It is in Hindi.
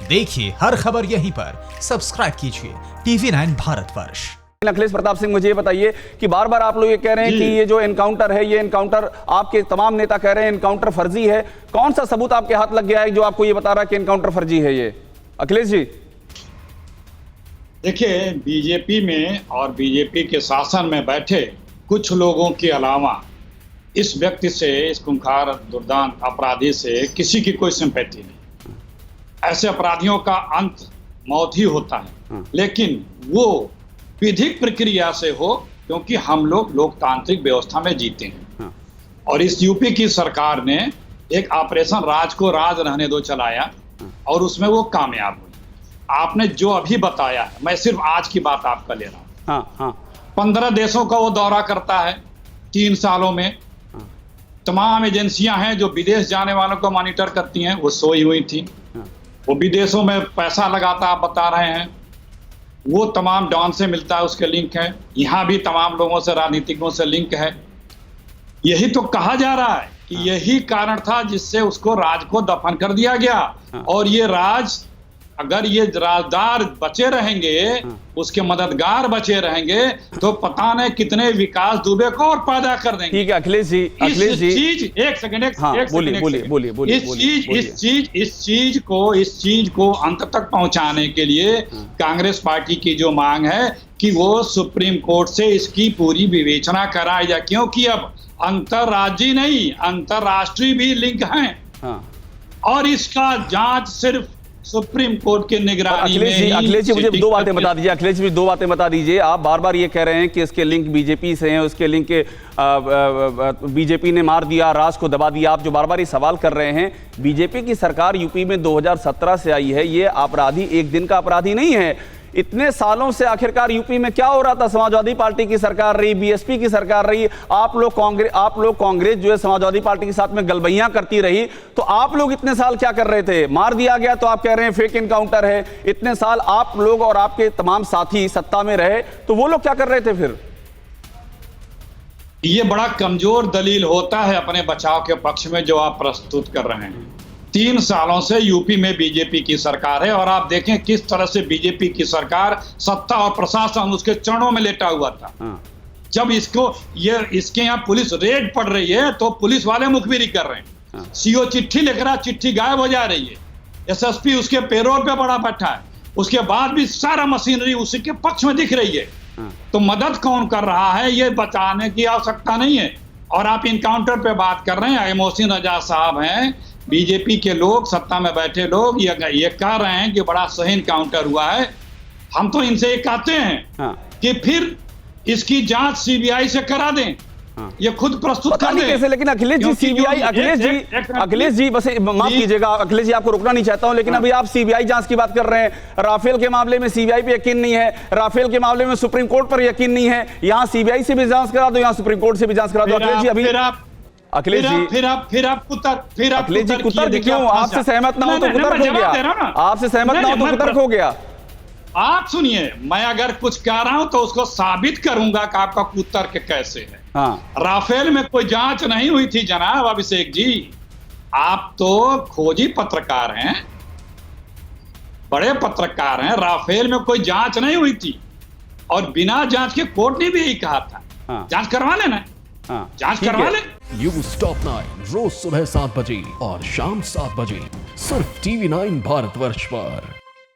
देखिए हर खबर यहीं पर, सब्सक्राइब कीजिए TV9 भारतवर्ष। अखिलेश प्रताप सिंह, मुझे ये बताइए कि बार बार आप लोग ये कह रहे हैं कि ये जो एनकाउंटर है, ये एनकाउंटर आपके तमाम नेता कह रहे हैं एनकाउंटर फर्जी है। कौन सा सबूत आपके हाथ लग गया है जो आपको ये बता रहा है कि एनकाउंटर फर्जी है? ये अखिलेश जी देखिए, बीजेपी में और बीजेपी के शासन में बैठे कुछ लोगों के अलावा इस व्यक्ति से, इस खूंखार दुर्दांत अपराधी से किसी की कोई सिंपैथी नहीं। ऐसे अपराधियों का अंत मौत ही होता है, लेकिन वो विधिक प्रक्रिया से हो, क्योंकि हम लोग लोकतांत्रिक व्यवस्था में जीते हैं। और इस यूपी की सरकार ने एक ऑपरेशन राज को राज रहने दो चलाया और उसमें वो कामयाब हुई। आपने जो अभी बताया, मैं सिर्फ आज की बात आपका ले रहा हूँ। 15 देशों का वो दौरा करता है 3 सालों में। तमाम एजेंसियां हैं जो विदेश जाने वालों को मॉनिटर करती हैं, वो सोई हुई थी। वो विदेशों में पैसा लगाता, आप बता रहे हैं। वो तमाम डॉन से मिलता है, उसके लिंक है। यहाँ भी तमाम लोगों से, राजनीतिकों से लिंक है। यही तो कहा जा रहा है कि यही कारण था जिससे उसको राज को दफन कर दिया गया। और ये राज, अगर ये राजदार बचे रहेंगे, उसके मददगार बचे रहेंगे, तो पता नहीं कितने विकास दुबे को और पैदा कर देंगे। ठीक है अखिलेश जी, एक सेकंड बोलिए। इस चीज को अंत तक पहुंचाने के लिए कांग्रेस पार्टी की जो मांग है कि वो सुप्रीम कोर्ट से इसकी पूरी विवेचना कराई जाए, क्योंकि अब अंतरराज्यीय नहीं, अंतरराष्ट्रीय भी लिंक हैं। और इसका जांच सिर्फ सुप्रीम कोर्ट के निगरानी में ही। अखिलेश जी मुझे 2 बातें बता दीजिए। अखिलेश जी 2 बातें बता दीजिए। आप बार बार ये कह रहे हैं कि इसके लिंक बीजेपी से हैं, उसके लिंक बीजेपी ने मार दिया, राज को दबा दिया। आप जो बार बार ये सवाल कर रहे हैं, बीजेपी की सरकार यूपी में 2017 से आई है। ये अपराधी एक दिन का अपराधी नहीं है। इतने सालों से आखिरकार यूपी में क्या हो रहा था? समाजवादी पार्टी की सरकार रही, बीएसपी की सरकार रही, आप लोग कांग्रेस जो है समाजवादी पार्टी के साथ में गलबैयां करती रही। तो आप लोग इतने साल क्या कर रहे थे? मार दिया गया तो आप कह रहे हैं फेक एनकाउंटर है। इतने साल आप लोग और आपके तमाम साथी सत्ता में रहे, तो वो लोग क्या कर रहे थे फिर? ये बड़ा कमजोर दलील होता है अपने बचाव के पक्ष में जो आप प्रस्तुत कर रहे हैं। 3 सालों से यूपी में बीजेपी की सरकार है और आप देखें किस तरह से बीजेपी की सरकार, सत्ता और प्रशासन उसके चरणों में लेटा हुआ था। जब इसके यहाँ पुलिस रेड पड़ रही है तो पुलिस वाले मुखबिरी कर रहे हैं। सीओ चिट्ठी लिख रहा, चिट्ठी गायब हो जा रही है। एसएसपी उसके पेरोल पे बड़ा बैठा है, उसके बाद भी सारा मशीनरी उसी के पक्ष में दिख रही है। तो मदद कौन कर रहा है, ये बताने की आवश्यकता नहीं है। और आप इनकाउंटर पे बात कर रहे हैं, मोहसिन रजा साहब हैं, बीजेपी के लोग, सत्ता में बैठे लोग ये कह रहे हैं कि बड़ा सही एनकाउंटर हुआ है। हम तो इनसे ये कहते हैं कि फिर इसकी जांच सीबीआई से करा दें। ये खुद प्रस्तुत कर दें कैसे। लेकिन अखिलेश जी सीबीआई, अखिलेश जी बस माफ कीजिएगा अखिलेश जी, आपको रोकना नहीं चाहता हूं, लेकिन अभी आप सीबीआई जांच की बात कर रहे हैं। राफेल के मामले में सीबीआई पे यकीन नहीं है, राफेल के मामले में सुप्रीम कोर्ट पर यकीन नहीं है। यहां सीबीआई से भी जांच करा दो, यहां सुप्रीम कोर्ट से भी जांच करा दो। अखिलेश जी अखिलेश जी फिर आप अखिलेश जी कुतर्क क्यों? आपसे सहमत ना हो तो कुतर्क हो गया, आपसे सहमत ना हो तो कुतर्क हो गया। आप सुनिए, मैं अगर कुछ कह रहा हूं तो उसको साबित करूंगा कि आपका कुतर्क कैसे है। राफेल में कोई जांच नहीं हुई थी जनाब अभिषेक जी। आप तो खोजी पत्रकार हैं, बड़े पत्रकार हैं। राफेल में कोई जांच नहीं हुई थी और बिना जांच के कोर्ट ने भी यही कहा था। जांच करवा लेना, जांच करवा ले। न्यूज़ टॉप 9 रोज सुबह 7 बजे और शाम 7 बजे सिर्फ TV9 भारतवर्ष पर।